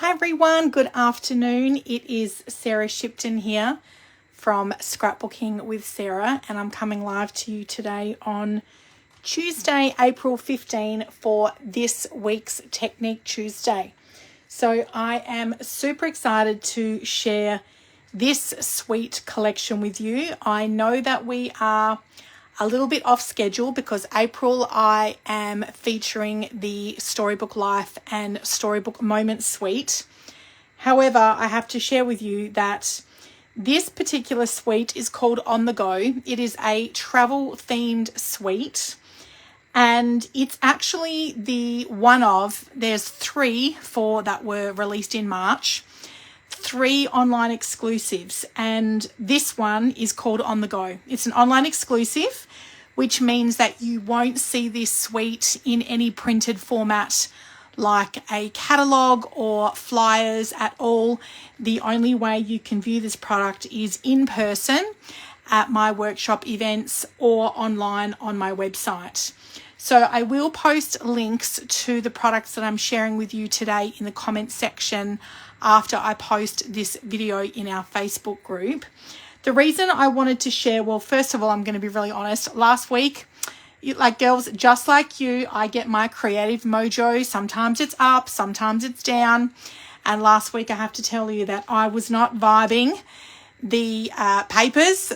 Hi everyone, good afternoon. It is Sarah Shipton here from Scrapbooking with Sarah, and I'm coming live to you today on Tuesday, April 15 for this week's Technique Tuesday. So I am super excited to share this sweet collection with you. I know that we are a little bit off schedule because April I am featuring the Storybook Life and Storybook Moments suite. However, I have to share with you that this particular suite is called On the Go. It is a travel themed suite, and it's actually there's 3 that were released in March. 3 online exclusives, and this one is called On the Go. It's an online exclusive, which means that you won't see this suite in any printed format like a catalogue or flyers at all. The only way you can view this product is in person at my workshop events or online on my website. So I will post links to the products that I'm sharing with you today in the comments section after I post this video in our Facebook group. The reason I wanted to share, well, first of all, I'm going to be really honest. Last week, girls, just like you, I get my creative mojo. Sometimes it's up, sometimes it's down. And last week, I have to tell you that I was not vibing the papers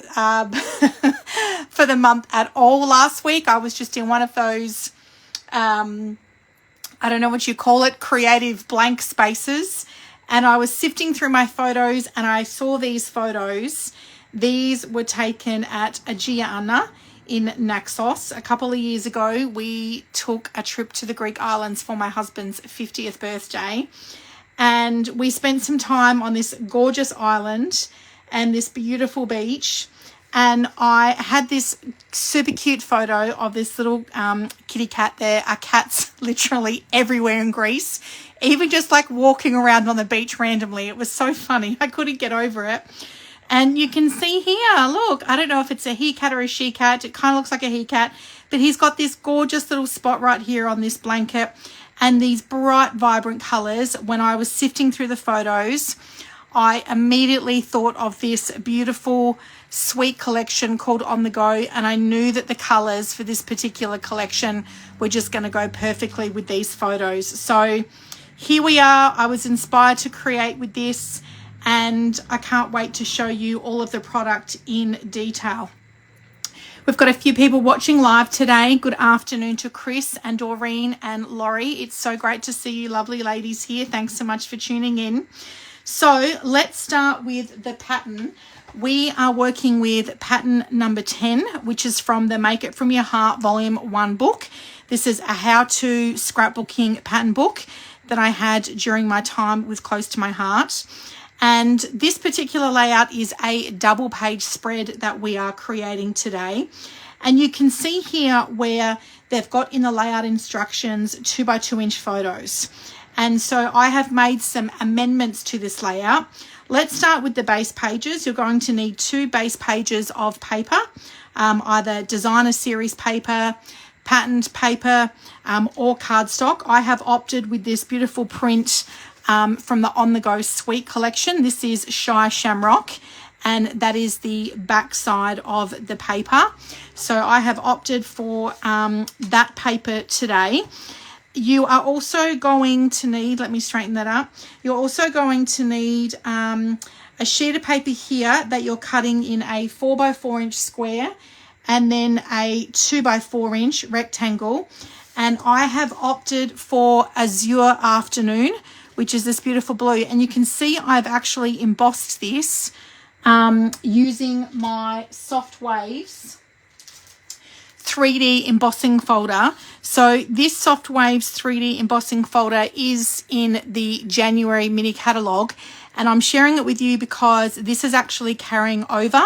for the month at all last week. I was just in one of those, I don't know what you call it, creative blank spaces. And I was sifting through my photos and I saw these photos. These were taken at Aegiana in Naxos. A couple of years ago, we took a trip to the Greek islands for my husband's 50th birthday. And we spent some time on this gorgeous island and this beautiful beach. And I had this super cute photo of this little kitty cat. There are cats literally everywhere in Greece, even just like walking around on the beach randomly. It was so funny. I couldn't get over it. And you can see here, look, I don't know if it's a he cat or a she cat. It kind of looks like a he cat, but he's got this gorgeous little spot right here on this blanket and these bright, vibrant colors. When I was sifting through the photos, I immediately thought of this beautiful, sweet collection called On the Go, and I knew that the colors for this particular collection were just going to go perfectly with these photos. So here we are. I was inspired to create with this, and I can't wait to show you all of the product in detail. We've got a few people watching live today. Good afternoon to Chris and Doreen and Laurie. It's so great to see you lovely ladies here. Thanks so much for tuning in. So let's start with the pattern. We are working with pattern number 10, which is from the Make It From Your Heart Volume 1 book. This is a how-to scrapbooking pattern book that I had during my time with Close to My Heart. And this particular layout is a double page spread that we are creating today. And you can see here where they've got in the layout instructions 2x2 inch photos. And so I have made some amendments to this layout. Let's start with the base pages. You're going to need 2 base pages of paper, either designer series paper, patterned paper, or cardstock. I have opted with this beautiful print from the On the Go Suite collection. This is Shy Shamrock, and that is the back side of the paper. So I have opted for that paper today. You are also going to need, let me straighten that up. You're also going to need a sheet of paper here that you're cutting in a 4x4 inch square and then a 2x4 inch rectangle. And I have opted for Azure Afternoon, which is this beautiful blue. And you can see I've actually embossed this using my Soft Waves 3D embossing folder. So this Soft Waves 3D embossing folder is in the January mini catalogue, and I'm sharing it with you because this is actually carrying over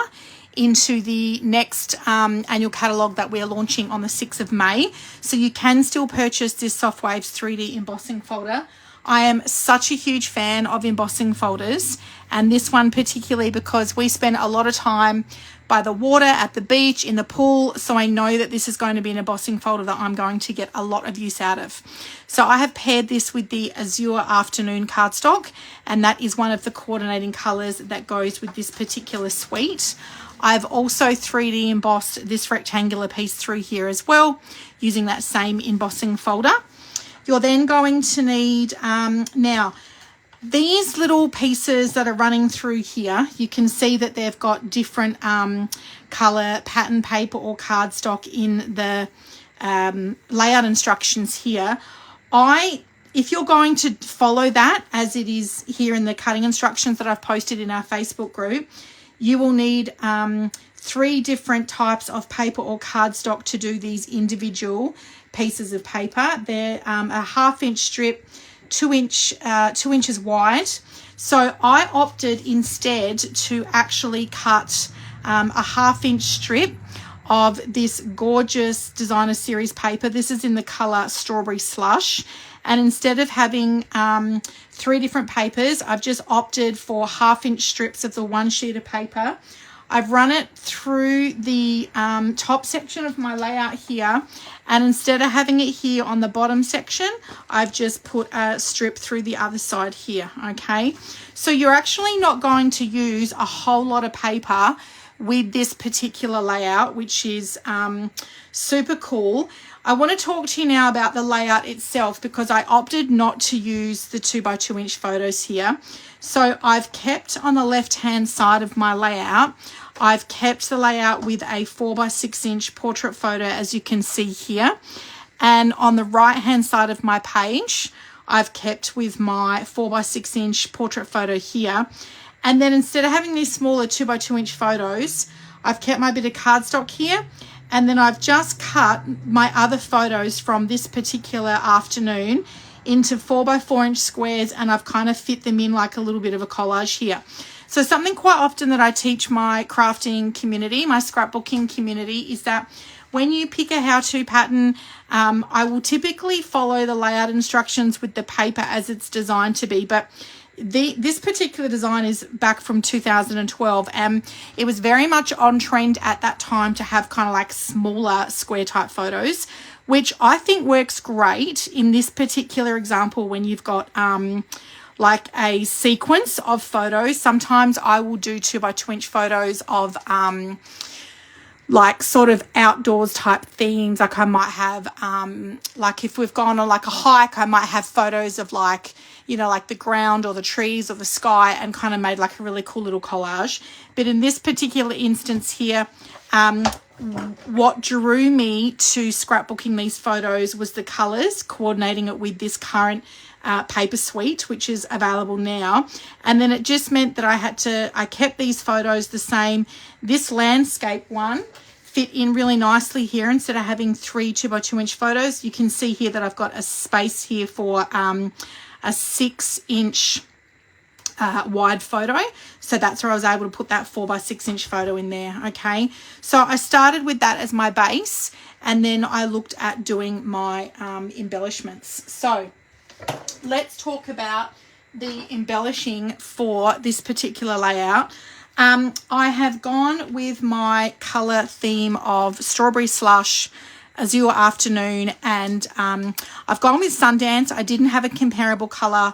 into the next annual catalogue that we're launching on the 6th of May. So you can still purchase this Softwaves 3D embossing folder. I am such a huge fan of embossing folders, and this one particularly because we spend a lot of time by the water, at the beach, in the pool, so I know that this is going to be an embossing folder that I'm going to get a lot of use out of. So I have paired this with the Azure Afternoon cardstock, and that is one of the coordinating colours that goes with this particular suite. I've also 3D embossed this rectangular piece through here as well, using that same embossing folder. You're then going to need, now, these little pieces that are running through here, you can see that they've got different colour pattern paper or cardstock in the layout instructions here. If you're going to follow that as it is here in the cutting instructions that I've posted in our Facebook group, you will need 3 different types of paper or cardstock to do these individual pieces of paper. They're a 1/2 inch strip, 2 inches wide. So I opted instead to actually cut a 1/2 inch strip of this gorgeous designer series paper. This is in the color Strawberry Slush. And instead of having 3 different papers, I've just opted for 1/2 inch strips of the one sheet of paper. I've run it through the top section of my layout here, and instead of having it here on the bottom section, I've just put a strip through the other side here, okay? So you're actually not going to use a whole lot of paper with this particular layout, which is super cool. I want to talk to you now about the layout itself because I opted not to use the 2x2 inch photos here. So I've kept on the left-hand side of my layout, I've kept the layout with a 4x6 inch portrait photo, as you can see here. And on the right-hand side of my page, I've kept with my 4x6 inch portrait photo here. And then instead of having these smaller 2x2 inch photos, I've kept my bit of cardstock here. And then I've just cut my other photos from this particular afternoon into 4x4 inch squares, and I've kind of fit them in like a little bit of a collage here. So something quite often that I teach my crafting community, my scrapbooking community, is that when you pick a how-to pattern, I will typically follow the layout instructions with the paper as it's designed to be. But this particular design is back from 2012, and it was very much on trend at that time to have kind of like smaller square type photos, which I think works great in this particular example when you've got like a sequence of photos. Sometimes I will do 2x2 inch photos of like sort of outdoors type themes. Like I might have like if we've gone on like a hike, I might have photos of like, you know, like the ground or the trees or the sky, and kind of made like a really cool little collage. But in this particular instance here, what drew me to scrapbooking these photos was the colors, coordinating it with this current paper suite, which is available now. And then it just meant that I kept these photos the same. This landscape one fit in really nicely here. Instead of having 3 2x2 inch photos, you can see here that I've got a space here for a 6 inch wide photo. So that's where I was able to put that 4x6 inch photo in there. Okay, so I started with that as my base, and then I looked at doing my embellishments. So let's talk about the embellishing for this particular layout. I have gone with my color theme of Strawberry Slush, Azure Afternoon, and I've gone with Sundance. I didn't have a comparable color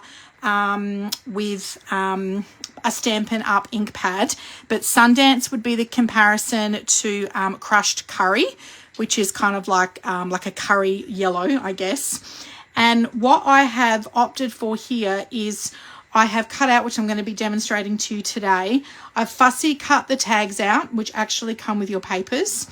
with a Stampin' Up ink pad, but Sundance would be the comparison to Crushed Curry, which is kind of like a curry yellow, I guess. And what I have opted for here is I have cut out, which I'm going to be demonstrating to you today, I've fussy cut the tags out, which actually come with your papers.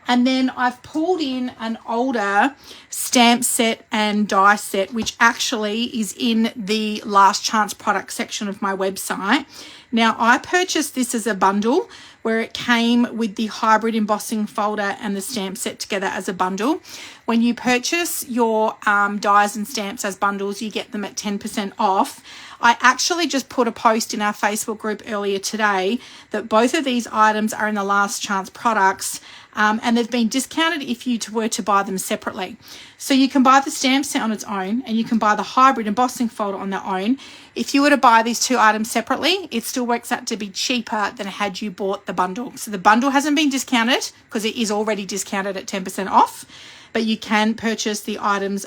And then I've pulled in an older stamp set and die set, which actually is in the last chance product section of my website. Now, I purchased this as a bundle where it came with the hybrid embossing folder and the stamp set together as a bundle. When you purchase your dies and stamps as bundles, you get them at 10% off. I actually just put a post in our Facebook group earlier today that both of these items are in the last chance products, and they've been discounted if you were to buy them separately. So you can buy the stamp set on its own, and you can buy the hybrid embossing folder on their own. If you were to buy these two items separately, it still works out to be cheaper than had you bought the bundle. So the bundle hasn't been discounted because it is already discounted at 10% off, but you can purchase the items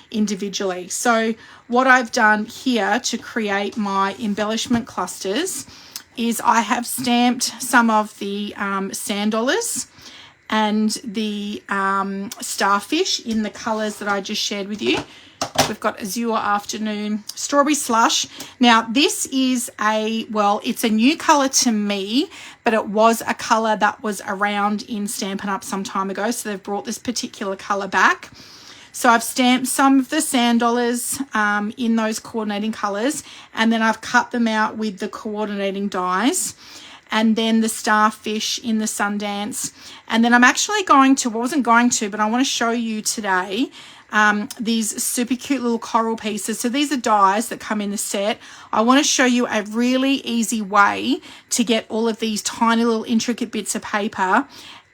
individually. So what I've done here to create my embellishment clusters is I have stamped some of the sand dollars and the starfish in the colours that I just shared with you. We've got Azure Afternoon, Strawberry Slush. Now, this is it's a new colour to me, but it was a colour that was around in Stampin' Up! Some time ago, so they've brought this particular colour back. So I've stamped some of the sand dollars in those coordinating colours, and then I've cut them out with the coordinating dies, and then the starfish in the Sundance. And then I'm actually but I want to show you today these super cute little coral pieces. So these are dies that come in the set. I want to show you a really easy way to get all of these tiny little intricate bits of paper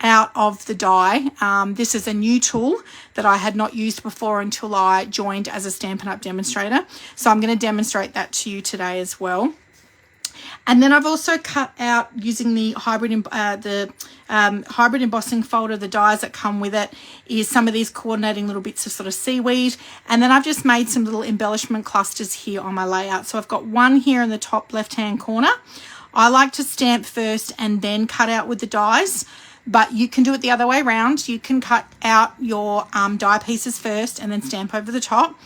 out of the die. This is a new tool that I had not used before until I joined as a Stampin' Up! Demonstrator. So I'm going to demonstrate that to you today as well. And then I've also cut out, using the hybrid embossing folder, the dies that come with it, is some of these coordinating little bits of sort of seaweed. And then I've just made some little embellishment clusters here on my layout. So I've got one here in the top left-hand corner. I like to stamp first and then cut out with the dies, but you can do it the other way around. You can cut out your die pieces first and then stamp over the top.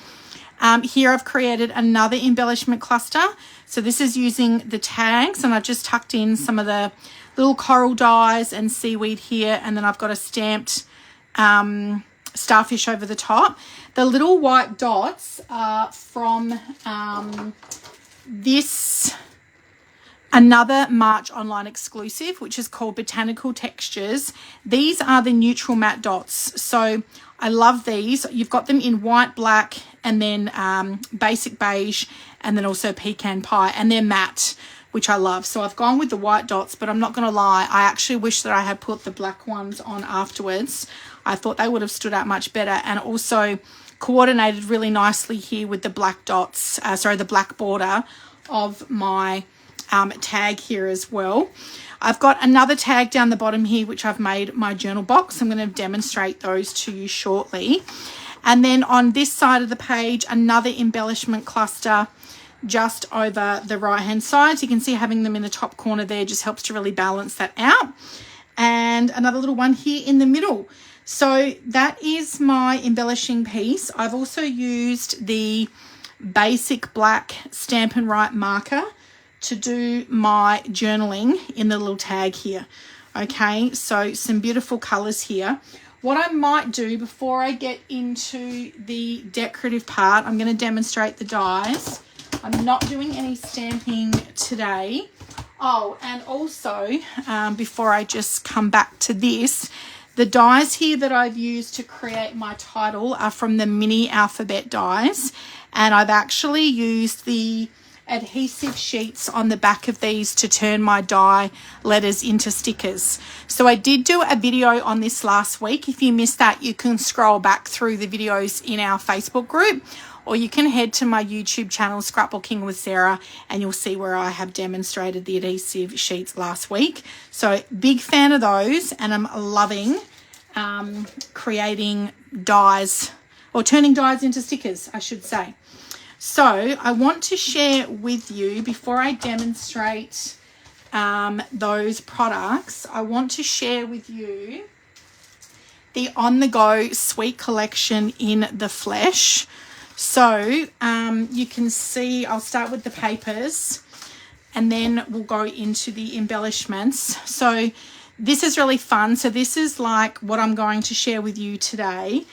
Here I've created another embellishment cluster. So this is using the tags, and I've just tucked in some of the little coral dies and seaweed here, and then I've got a stamped starfish over the top. The little white dots are from another March online exclusive, which is called Botanical Textures. These are the neutral matte dots. So I love these. You've got them in white, black, and then basic beige, and then also pecan pie, and they're matte, which I love. So I've gone with the white dots, but I'm not going to lie, I actually wish that I had put the black ones on afterwards. I thought they would have stood out much better, and also coordinated really nicely here with the black dots, the black border of my tag here as well. I've got another tag down the bottom here, which I've made my journal box. I'm going to demonstrate those to you shortly. And then on this side of the page, another embellishment cluster just over the right hand side. So you can see having them in the top corner there just helps to really balance that out. And another little one here in the middle. So that is my embellishing piece. I've also used the basic black Stampin' Right marker to do my journaling in the little tag here. Okay, so some beautiful colors here. What I might do before I get into the decorative part, I'm going to demonstrate the dies. I'm not doing any stamping today. Oh, and also, before I just come back to this, the dies here that I've used to create my title are from the mini alphabet dies. And I've actually used the adhesive sheets on the back of these to turn my die letters into stickers. So I did do a video on this last week. If you missed that, you can scroll back through the videos in our Facebook group, or you can head to my YouTube channel, Scrapbooking with Sarah, and you'll see where I have demonstrated the adhesive sheets last week. So big fan of those, and I'm loving creating dies, or turning dies into stickers, I should say. So I want to share with you, before I demonstrate those products, I want to share with you the On The Go Sweet Collection in the Flesh. So you can see, I'll start with the papers and then we'll go into the embellishments. So this is really fun. So this is like what I'm going to share with you today.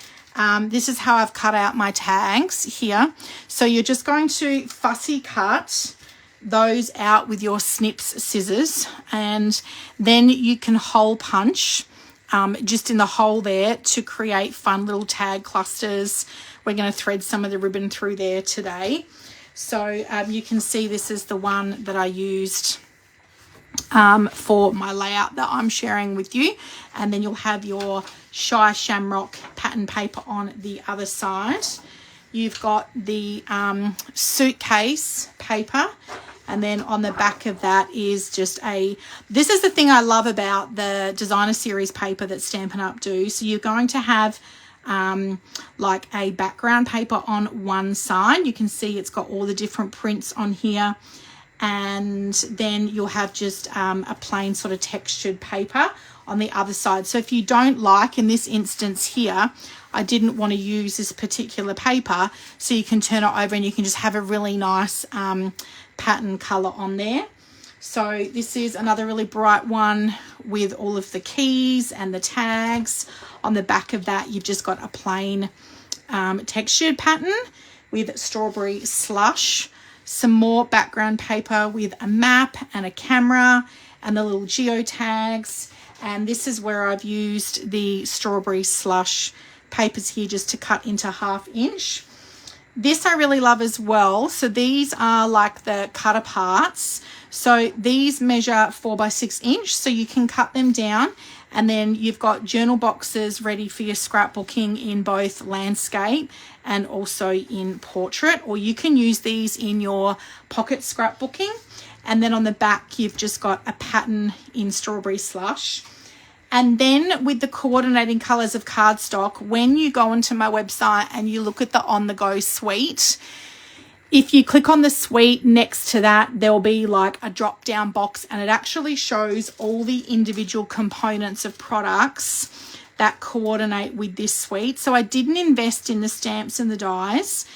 This is how I've cut out my tags here. So you're just going to fussy cut those out with your snips scissors, and then you can hole punch just in the hole there to create fun little tag clusters. We're going to thread some of the ribbon through there today. So you can see this is the one that I used for my layout that I'm sharing with you, and then you'll have your Shy Shamrock pattern paper on the other side. You've got the suitcase paper, and then on the back of that is just this is the thing I love about the designer series paper that Stampin' Up! Do. So you're going to have like a background paper on one side. You can see it's got all the different prints on here, and then you'll have just a plain sort of textured paper on the other side. So if you don't like, in this instance here, I didn't want to use this particular paper, so you can turn it over and you can just have a really nice pattern color on there. So this is another really bright one with all of the keys and the tags. On the back of that, you've just got a plain textured pattern with strawberry slush, some more background paper with a map and a camera and the little geo tags. And this is where I've used the strawberry slush papers here just to cut into 1/2 inch. This I really love as well. So these are like the cut aparts. So these measure 4 by 6 inch, so you can cut them down, and then you've got journal boxes ready for your scrapbooking in both landscape and also in portrait, or you can use these in your pocket scrapbooking. And then on the back, you've just got a pattern in strawberry slush. And then with the coordinating colors of cardstock, when you go onto my website and you look at the On The Go suite, if you click on the suite, next to that, there'll be like a drop down box, and it actually shows all the individual components of products that coordinate with this suite. So I didn't invest in the stamps and the dies.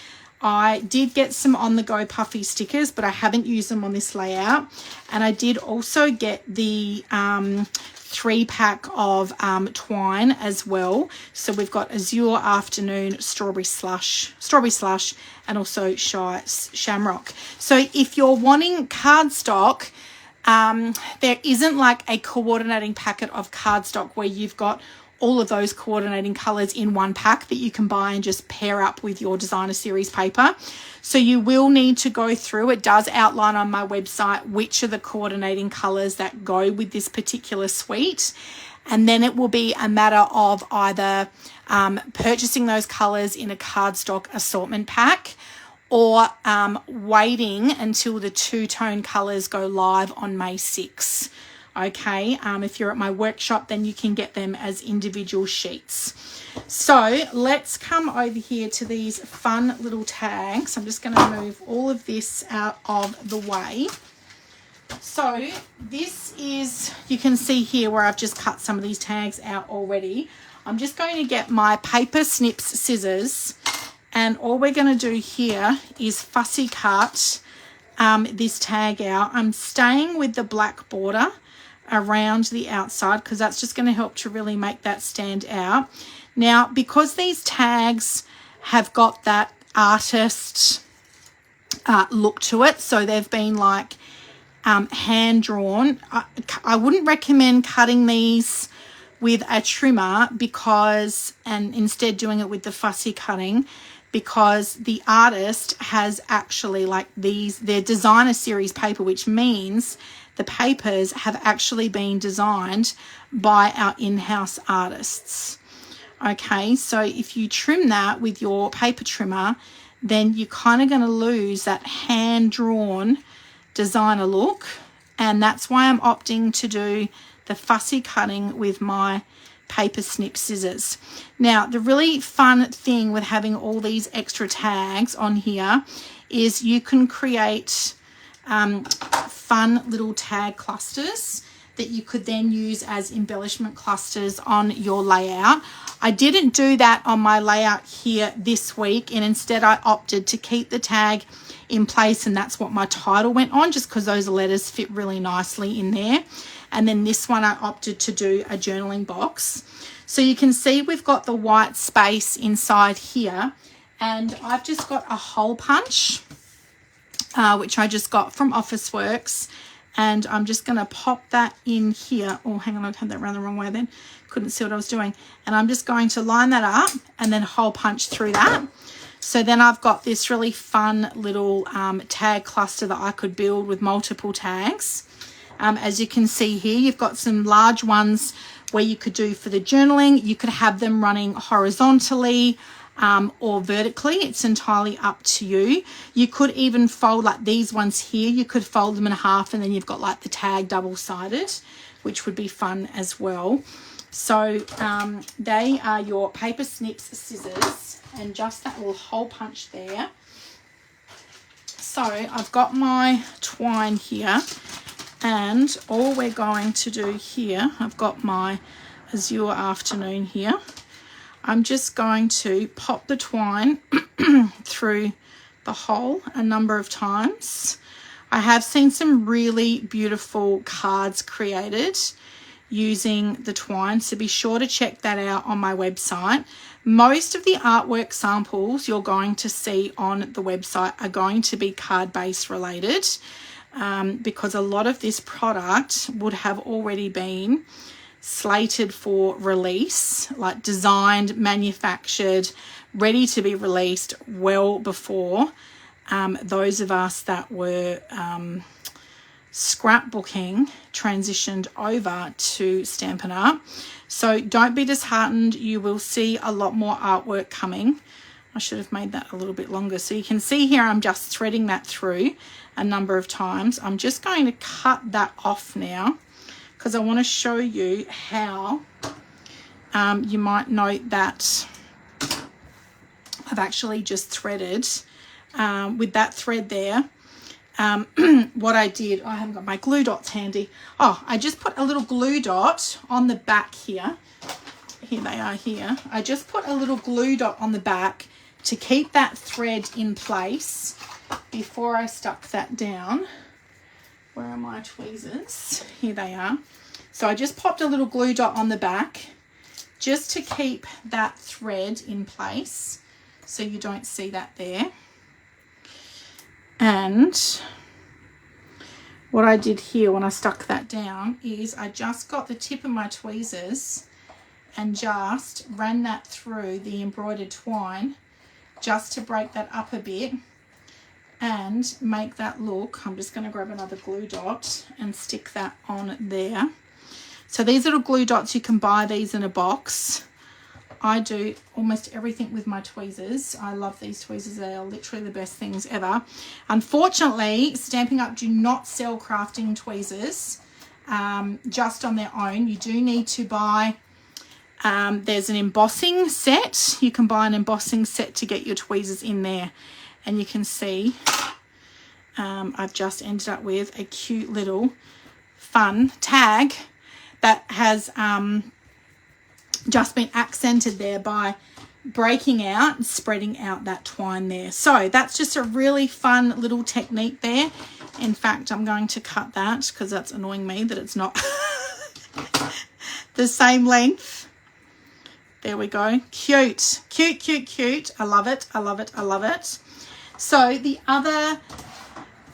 I did get some On The Go puffy stickers, but I haven't used them on this layout. And I did also get the 3-pack of twine as well. So we've got Azure Afternoon, Strawberry Slush, and also Shy Shamrock. So if you're wanting cardstock, there isn't like a coordinating packet of cardstock where you've got all of those coordinating colors in one pack that you can buy and just pair up with your designer series paper. So you will need to go through, it does outline on my website which are the coordinating colors that go with this particular suite, and then it will be a matter of either purchasing those colors in a cardstock assortment pack, or waiting until the 2-tone colors go live on May 6th. Okay, if you're at my workshop, then you can get them as individual sheets. So let's come over here to these fun little tags. I'm just going to move all of this out of the way. So this is, you can see here where I've just cut some of these tags out already. I'm just going to get my paper snips scissors, and all we're going to do here is fussy cut this tag out. I'm staying with the black border around the outside because that's just going to help to really make that stand out. Now, because these tags have got that artist look to it, so they've been like hand drawn, I wouldn't recommend cutting these with a trimmer and instead doing it with the fussy cutting, because the artist has actually, like, they're designer series paper, which means the papers have actually been designed by our in-house artists. Okay, so if you trim that with your paper trimmer, then you're kind of going to lose that hand-drawn designer look, and that's why I'm opting to do the fussy cutting with my paper snip scissors. Now, the really fun thing with having all these extra tags on here is you can create fun little tag clusters that you could then use as embellishment clusters on your layout. I didn't do that on my layout here this week, and instead I opted to keep the tag in place, and that's what my title went on, just because those letters fit really nicely in there. And then this one I opted to do a journaling box. So you can see we've got the white space inside here, and I've just got a hole punch, which I just got from Officeworks, and I'm just going to pop that in here. Oh, hang on, I had that around the wrong way then. Couldn't see what I was doing. And I'm just going to line that up and then hole punch through that. So then I've got this really fun little tag cluster that I could build with multiple tags. As you can see here, you've got some large ones where you could do for the journaling. You could have them running horizontally or vertically. It's entirely up to you. You could even fold like these ones here. You could fold them in half, and then you've got like the tag double-sided, which would be fun as well. So they are your paper snips, scissors, and just that little hole punch there. So I've got my twine here, and all we're going to do here, I've got my Azure Afternoon here. I'm just going to pop the twine through the hole a number of times. I have seen some really beautiful cards created using the twine, so be sure to check that out on my website. Most of the artwork samples you're going to see on the website are going to be card-based related, because a lot of this product would have already been slated for release, like designed, manufactured, ready to be released well before those of us that were scrapbooking transitioned over to Stampin' Up. So don't be disheartened. You will see a lot more artwork coming. I should have made that a little bit longer. So you can see here I'm just threading that through a number of times. I'm just going to cut that off now because I want to show you how you might note that I've actually just threaded with that thread there. What I did, I haven't got my glue dots handy. Oh, I just put a little glue dot on the back here. Here they are here. I just put a little glue dot on the back to keep that thread in place before I stuck that down. Where are my tweezers? Here they are. So I just popped a little glue dot on the back just to keep that thread in place so you don't see that there. And what I did here when I stuck that down is I just got the tip of my tweezers and just ran that through the embroidered twine just to break that up a bit and make that look. I'm just going to grab another glue dot and stick that on there. So these little glue dots, you can buy these in a box. I do almost everything with my tweezers. I love these tweezers. They are literally the best things ever. Unfortunately, Stampin' Up do not sell crafting tweezers just on their own. You do need to buy, there's an embossing set. You can buy an embossing set to get your tweezers in there. And you can see I've just ended up with a cute little fun tag that has just been accented there by breaking out and spreading out that twine there. So that's just a really fun little technique there. In fact, I'm going to cut that because that's annoying me that it's not the same length. There we go. Cute, cute, cute, cute. I love it. I love it. I love it. So the other,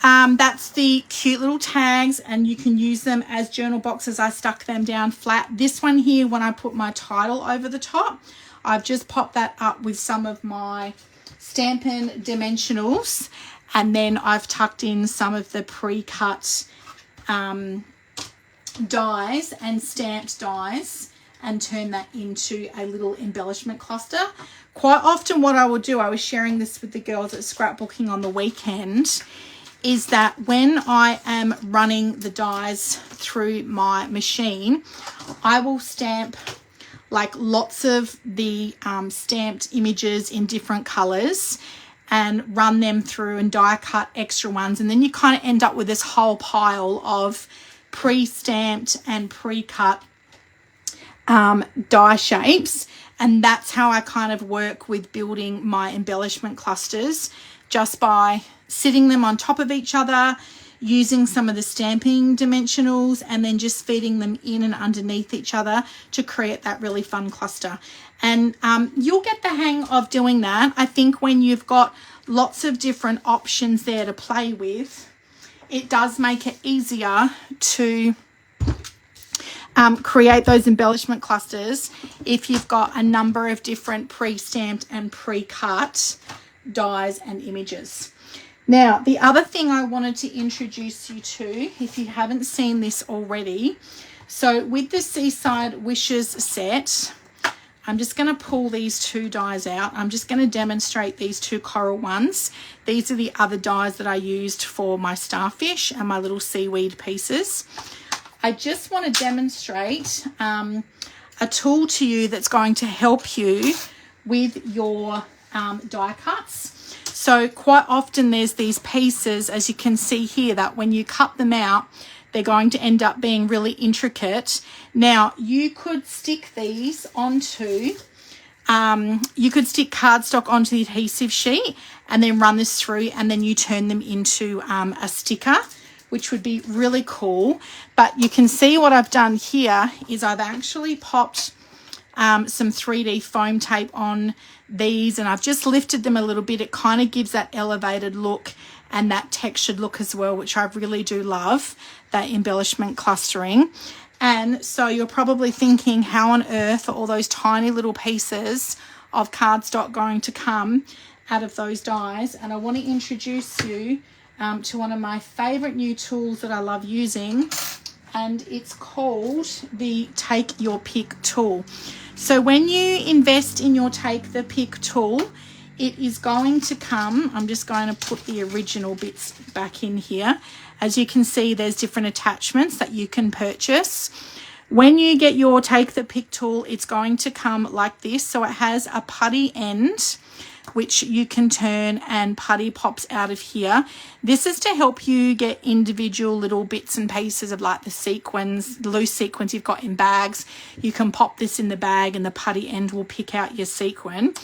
that's the cute little tags, and you can use them as journal boxes. I stuck them down flat. This one here, when I put my title over the top, I've just popped that up with some of my Stampin' Dimensionals, and then I've tucked in some of the pre-cut dies and stamped dies and turn that into a little embellishment cluster. Quite often what I will do, I was sharing this with the girls at Scrapbooking on the weekend, is that when I am running the dies through my machine, I will stamp like lots of the stamped images in different colors and run them through and die cut extra ones. And then you kind of end up with this whole pile of pre-stamped and pre-cut die shapes. And that's how I kind of work with building my embellishment clusters, just by sitting them on top of each other. using some of the stamping dimensionals and then just feeding them in and underneath each other to create that really fun cluster. And you'll get the hang of doing that. I think when you've got lots of different options there to play with, it does make it easier to create those embellishment clusters if you've got a number of different pre-stamped and pre-cut dies and images. Now, the other thing I wanted to introduce you to, if you haven't seen this already, so with the Seaside Wishes set, I'm just going to pull these two dies out. I'm just going to demonstrate these two coral ones. These are the other dies that I used for my starfish and my little seaweed pieces. I just want to demonstrate a tool to you that's going to help you with your die cuts. So quite often there's these pieces, as you can see here, that when you cut them out, they're going to end up being really intricate. Now, you could stick these onto, you could stick cardstock onto the adhesive sheet and then run this through, and then you turn them into a sticker, which would be really cool. But you can see what I've done here is I've actually popped some 3D foam tape on these, and I've just lifted them a little bit. It kind of gives that elevated look and that textured look as well, which I really do love, that embellishment clustering. And so you're probably thinking, how on earth are all those tiny little pieces of cardstock going to come out of those dies? And I want to introduce you to one of my favorite new tools that I love using, and it's called the Take Your Pick tool. So when you invest in your Take the Pick tool, it is going to come, I'm just going to put the original bits back in here. As you can see, there's different attachments that you can purchase. When you get your Take the Pick tool, it's going to come like this. So it has a putty end, which you can turn, and putty pops out of here. This is to help you get individual little bits and pieces of like the sequins, the loose sequins you've got in bags. You can pop this in the bag and the putty end will pick out your sequin.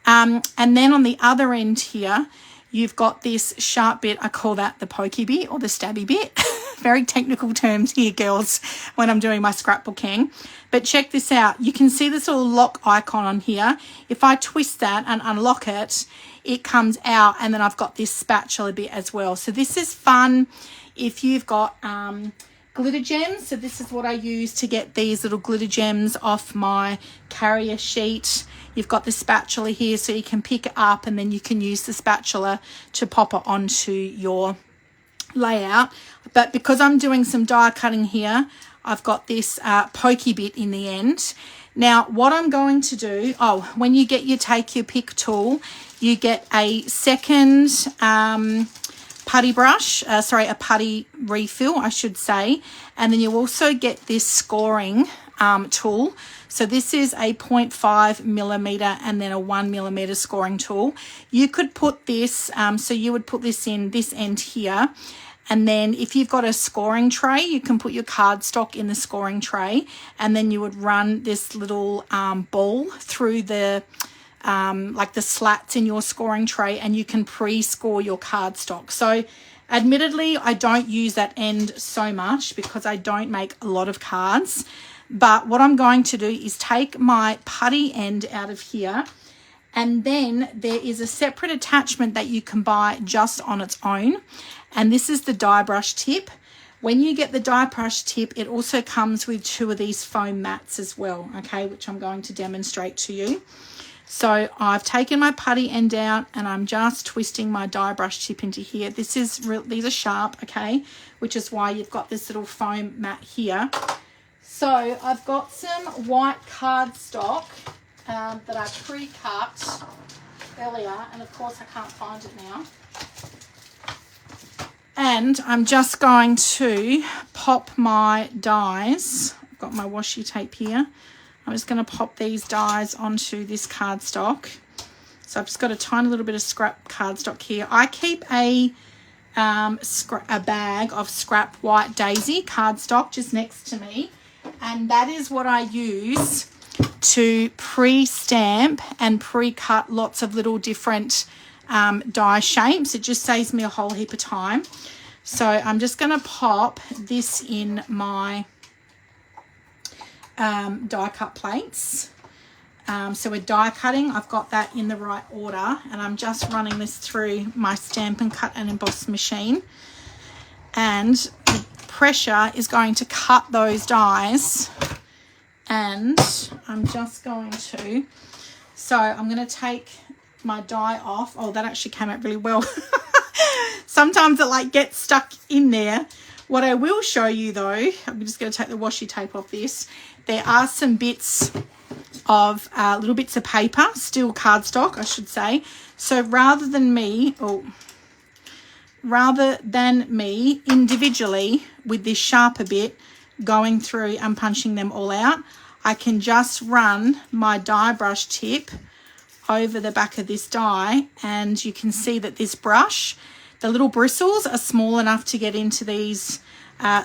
And then on the other end here, you've got this sharp bit. I call that the pokey bit or the stabby bit. Very technical terms here, girls, when I'm doing my scrapbooking. But check this out. You can see this little lock icon on here. If I twist that and unlock it, it comes out, and then I've got this spatula bit as well. So this is fun if you've got glitter gems. So this is what I use to get these little glitter gems off my carrier sheet. You've got the spatula here, so you can pick it up and then you can use the spatula to pop it onto your layout. But because I'm doing some die cutting here, I've got this pokey bit in the end. Now, what I'm going to do, when you get your Take Your Pick tool, you get a second putty brush, a putty refill, I should say. And then you also get this scoring tool. So this is a 0.5 millimeter and then a 1 millimeter scoring tool. You could put this, so you would put this in this end here. And then if you've got a scoring tray, you can put your cardstock in the scoring tray, and then you would run this little ball through the like the slats in your scoring tray, and you can pre-score your cardstock. So admittedly, I don't use that end so much because I don't make a lot of cards. But what I'm going to do is take my putty end out of here, and then there is a separate attachment that you can buy just on its own. And this is the die brush tip. When you get the die brush tip, it also comes with 2 of these foam mats as well, okay, which I'm going to demonstrate to you. So I've taken my putty end out and I'm just twisting my die brush tip into here. These are sharp, okay, which is why you've got this little foam mat here. So I've got some white cardstock that I pre-cut earlier, and of course I can't find it now. And I'm just going to pop my dies. I've got my washi tape here. I'm just going to pop these dies onto this cardstock. So I've just got a tiny little bit of scrap cardstock here. I keep a bag of scrap white daisy cardstock just next to me, and that is what I use to pre-stamp and pre-cut lots of little different die shapes. It just saves me a whole heap of time. So I'm just going to pop this in my die cut plates. So we're die cutting. I've got that in the right order, and I'm just running this through my Stampin' Cut and Emboss machine. And the pressure is going to cut those dies, and I'm just going to, so I'm going to take my die off. Oh, that actually came out really well. Sometimes it like gets stuck in there. What I will show you though, I'm just going to take the washi tape off this. There are some bits of little bits of paper, still cardstock I should say. So rather than me individually with this sharper bit going through and punching them all out, I can just run my die brush tip over the back of this die, and you can see that this brush, the little bristles are small enough to get into these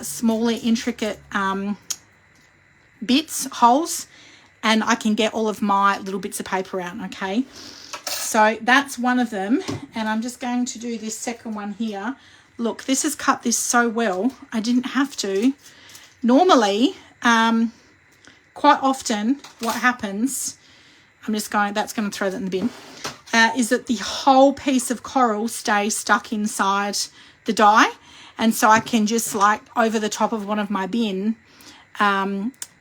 smaller intricate bits, holes, and I can get all of my little bits of paper out, okay? So that's one of them, and I'm just going to do this second one here. Look, this has cut this so well. I didn't have to. Normally, quite often what happens, that's going to throw that in the bin, is that the whole piece of coral stays stuck inside the die, and so I can just like over the top of one of my bin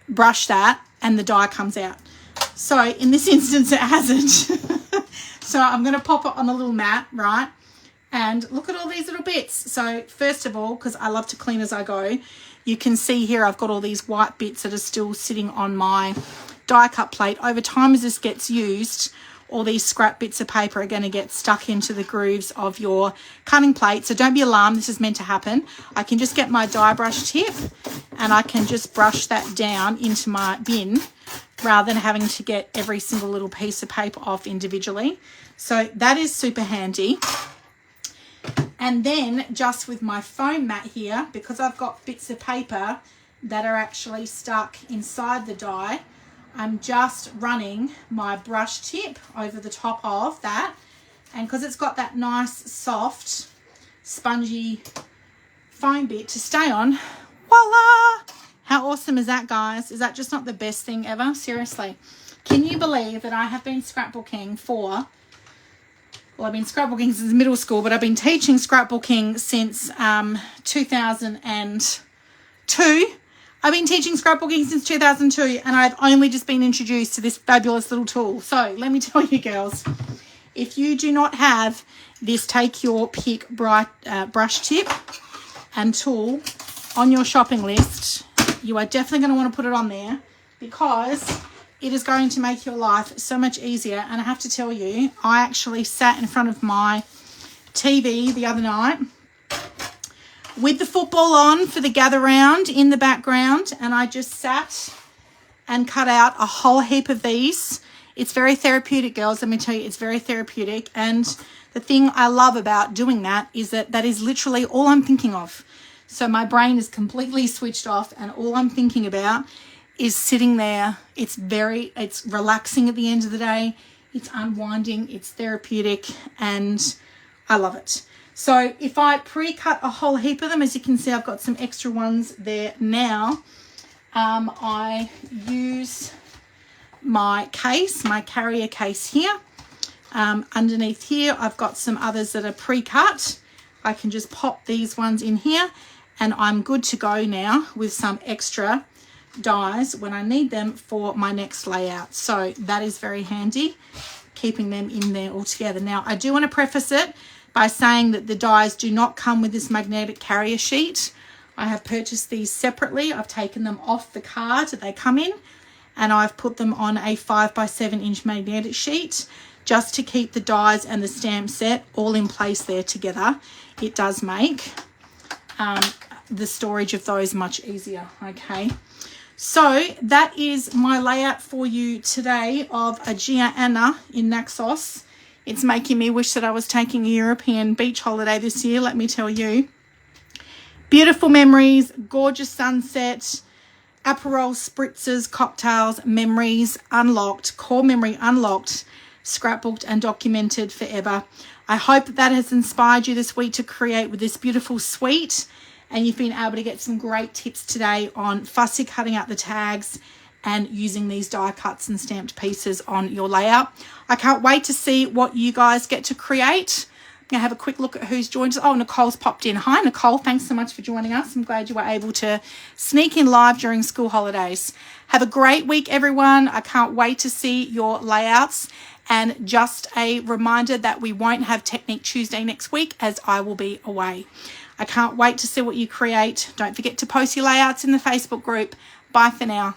brush that and the die comes out. So in this instance it hasn't. So I'm going to pop it on a little mat, right? And look at all these little bits. So first of all, because I love to clean as I go, you can see here I've got all these white bits that are still sitting on my die cut plate. Over time as this gets used, all these scrap bits of paper are going to get stuck into the grooves of your cutting plate. So don't be alarmed, this is meant to happen. I can just get my die brush tip and I can just brush that down into my bin rather than having to get every single little piece of paper off individually. So that is super handy. And then just with my foam mat here, because I've got bits of paper that are actually stuck inside the die, I'm just running my brush tip over the top of that, and because it's got that nice soft spongy foam bit to stay on, voila! How awesome is that, guys? Is that just not the best thing ever? Seriously, can you believe that I have been scrapbooking for, well, I've been scrapbooking since middle school, but I've been teaching scrapbooking since 2002. I've been teaching scrapbooking since 2002, and I've only just been introduced to this fabulous little tool. So let me tell you girls, if you do not have this take your pick brush tip and tool on your shopping list, you are definitely going to want to put it on there, because it is going to make your life so much easier. And I have to tell you, I actually sat in front of my TV the other night with the football on for the gather round in the background, and I just sat and cut out a whole heap of these. It's very therapeutic, girls. Let me tell you, it's very therapeutic. And the thing I love about doing that is that that is literally all I'm thinking of. So my brain is completely switched off, and all I'm thinking about is sitting there. It's relaxing at the end of the day. It's unwinding, it's therapeutic, and I love it. So if I pre-cut a whole heap of them, as you can see, I've got some extra ones there now. I use my case, my carrier case here. Underneath here, I've got some others that are pre-cut. I can just pop these ones in here, and I'm good to go now with some extra dies when I need them for my next layout. So that is very handy, keeping them in there all together. Now, I do want to preface it by saying that the dies do not come with this magnetic carrier sheet. I have purchased these separately. I've taken them off the card that they come in, and I've put them on a 5x7 inch magnetic sheet just to keep the dies and the stamp set all in place there together. It does make the storage of those much easier, okay? So that is my layout for you today of a Gia Anna in Naxos. It's making me wish that I was taking a European beach holiday this year, let me tell you. Beautiful memories, gorgeous sunset, Aperol spritzers, cocktails, memories unlocked, core memory unlocked, scrapbooked and documented forever. I hope that has inspired you this week to create with this beautiful suite, and you've been able to get some great tips today on fussy cutting out the tags and using these die cuts and stamped pieces on your layout. I can't wait to see what you guys get to create. I'm going to have a quick look at who's joined us. Oh, Nicole's popped in. Hi, Nicole. Thanks so much for joining us. I'm glad you were able to sneak in live during school holidays. Have a great week, everyone. I can't wait to see your layouts. And just a reminder that we won't have Technique Tuesday next week as I will be away. I can't wait to see what you create. Don't forget to post your layouts in the Facebook group. Bye for now.